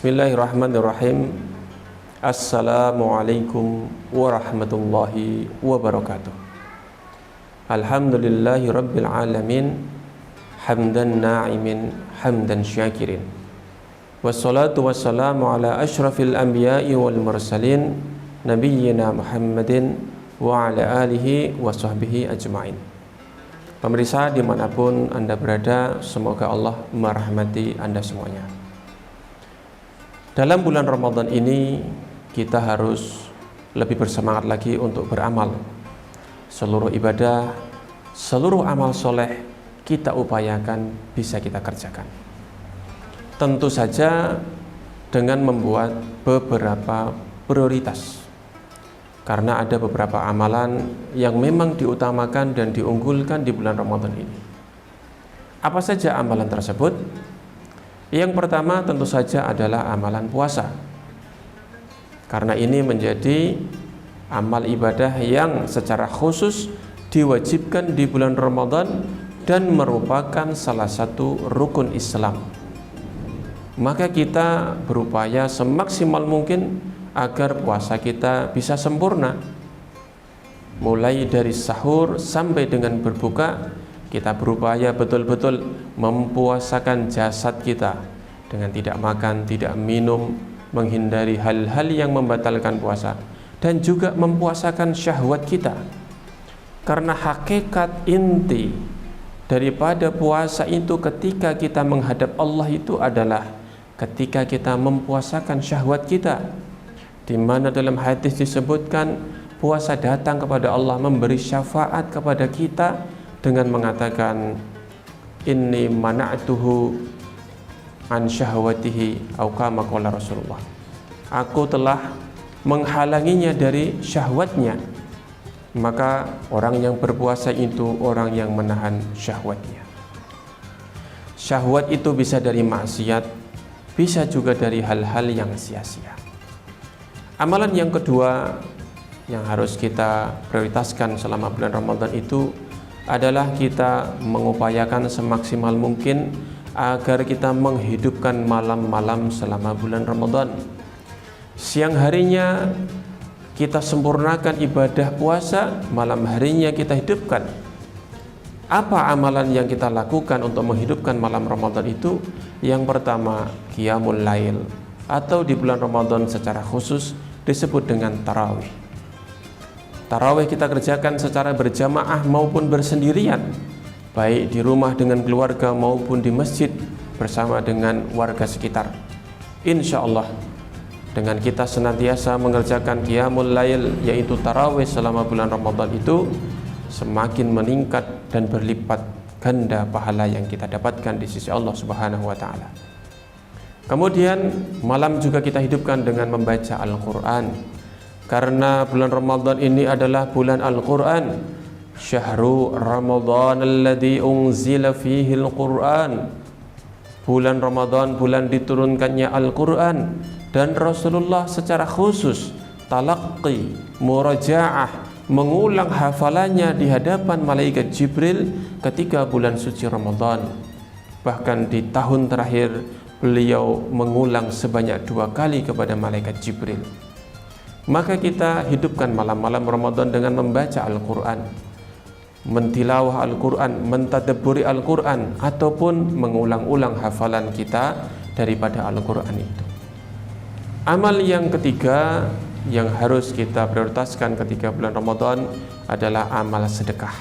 Bismillahirrahmanirrahim. Assalamualaikum warahmatullahi wabarakatuh. Alhamdulillahi rabbil alamin. Hamdan na'imin, hamdan syakirin. Wassalatu wassalamu ala ashrafil anbiya'i wal mursalin, nabiyyina Muhammadin wa ala alihi wa sahbihi ajma'in. Pemirsa dimanapun Anda berada, semoga Allah merahmati Anda semuanya. Dalam bulan Ramadan ini kita harus lebih bersemangat lagi untuk beramal. Seluruh ibadah, seluruh amal soleh kita upayakan bisa kita kerjakan. Tentu saja dengan membuat beberapa prioritas. Karena ada beberapa amalan yang memang diutamakan dan diunggulkan di bulan Ramadan ini. Apa saja amalan tersebut? Yang pertama tentu saja adalah amalan puasa. Karena ini menjadi amal ibadah yang secara khusus diwajibkan di bulan Ramadan dan merupakan salah satu rukun Islam. Maka kita berupaya semaksimal mungkin agar puasa kita bisa sempurna. Mulai dari sahur sampai dengan berbuka, kita berupaya betul-betul mempuasakan jasad kita dengan tidak makan, tidak minum, menghindari hal-hal yang membatalkan puasa, dan juga mempuasakan syahwat kita. Karena hakikat inti daripada puasa itu ketika kita menghadap Allah itu adalah ketika kita mempuasakan syahwat kita, di mana dalam hadis disebutkan puasa datang kepada Allah memberi syafaat kepada kita dengan mengatakan inni mana'tuhu an syahwatihi atau kama qala Rasulullah, aku telah menghalanginya dari syahwatnya. Maka orang yang berpuasa itu orang yang menahan syahwatnya. Syahwat itu bisa dari maksiat, bisa juga dari hal-hal yang sia-sia. Amalan yang kedua yang harus kita prioritaskan selama bulan Ramadan itu adalah kita mengupayakan semaksimal mungkin agar kita menghidupkan malam-malam selama bulan Ramadan. Siang harinya kita sempurnakan ibadah puasa, malam harinya kita hidupkan. Apa amalan yang kita lakukan untuk menghidupkan malam Ramadan itu? Yang pertama, qiyamul lail, atau di bulan Ramadan secara khusus disebut dengan tarawih. Tarawih kita kerjakan secara berjamaah maupun bersendirian, baik di rumah dengan keluarga maupun di masjid bersama dengan warga sekitar. Insya Allah dengan kita senantiasa mengerjakan qiyamul lail, yaitu tarawih selama bulan Ramadan itu, semakin meningkat dan berlipat ganda pahala yang kita dapatkan di sisi Allah Subhanahu wa taala. Kemudian malam juga kita hidupkan dengan membaca Al-Qur'an. Karena bulan Ramadan ini adalah bulan Al-Qur'an. Syahrul Ramadan alladzi unzila fihi Al-Qur'an. Bulan Ramadan, bulan diturunkannya Al-Qur'an, dan Rasulullah secara khusus talaqqi, murajaah, mengulang hafalannya di hadapan malaikat Jibril ketika bulan suci Ramadan. Bahkan di tahun terakhir beliau mengulang sebanyak 2 kali kepada malaikat Jibril. Maka kita hidupkan malam-malam Ramadan dengan membaca Al-Quran, mentilawah Al-Quran, mentadabburi Al-Quran, ataupun mengulang-ulang hafalan kita daripada Al-Quran itu. Amal yang ketiga yang harus kita prioritaskan ketika bulan Ramadan adalah amal sedekah.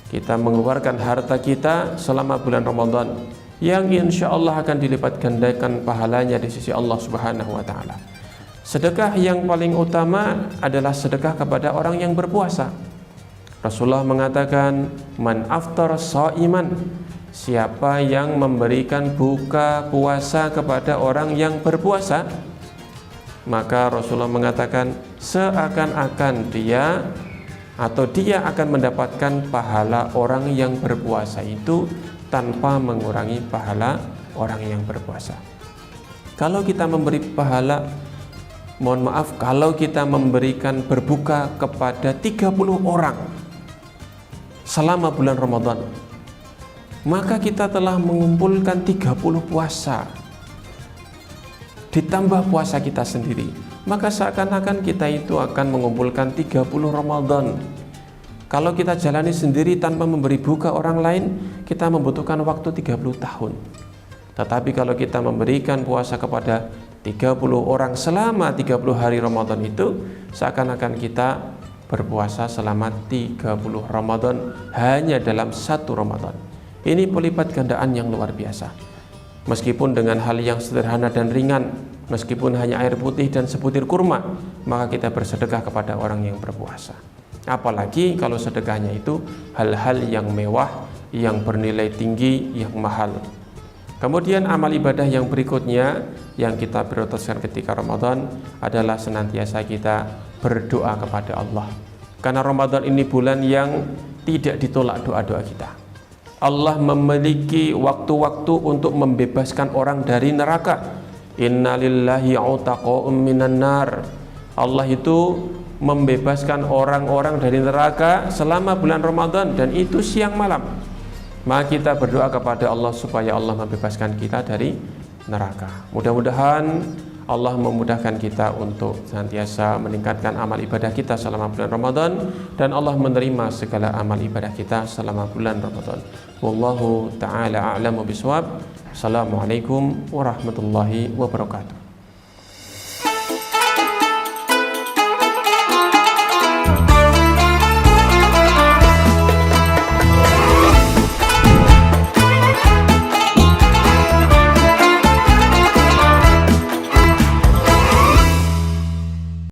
Kita mengeluarkan harta kita selama bulan Ramadan yang insya Allah akan dilipat gandakan pahalanya di sisi Allah Subhanahu wa taala. Sedekah yang paling utama adalah sedekah kepada orang yang berpuasa. Rasulullah mengatakan, man aftar shaiman, siapa yang memberikan buka puasa kepada orang yang berpuasa, maka Rasulullah mengatakan seakan-akan dia akan mendapatkan pahala orang yang berpuasa itu tanpa mengurangi pahala orang yang berpuasa. Kalau kita memberi pahala, kalau kita memberikan berbuka kepada 30 orang selama bulan Ramadan, maka kita telah mengumpulkan 30 puasa. ditambah puasa kita sendiri, maka seakan-akan kita itu akan mengumpulkan 30 Ramadan. Kalau kita jalani sendiri tanpa memberi buka orang lain, kita membutuhkan waktu 30 tahun. Tetapi kalau kita memberikan puasa kepada 30 orang selama 30 hari Ramadan itu, seakan-akan kita berpuasa selama 30 Ramadan hanya dalam satu Ramadan. Ini pelipat gandaan yang luar biasa. Meskipun dengan hal yang sederhana dan ringan, meskipun hanya air putih dan sebutir kurma, maka kita bersedekah kepada orang yang berpuasa. Apalagi kalau sedekahnya itu hal-hal yang mewah, yang bernilai tinggi, yang mahal. Kemudian amal ibadah yang berikutnya yang kita prioritaskan ketika Ramadan adalah senantiasa kita berdoa kepada Allah. Karena Ramadan ini bulan yang tidak ditolak doa-doa kita. Allah memiliki waktu-waktu untuk membebaskan orang dari neraka. Innalillahi utaqa'um minan nar. Allah itu membebaskan orang-orang dari neraka selama bulan Ramadan, dan itu siang malam. Maka kita berdoa kepada Allah supaya Allah membebaskan kita dari neraka. Mudah-mudahan Allah memudahkan kita untuk senantiasa meningkatkan amal ibadah kita selama bulan Ramadan, dan Allah menerima segala amal ibadah kita selama bulan Ramadan. Wallahu ta'ala a'lamu bishawab. Assalamualaikum warahmatullahi wabarakatuh.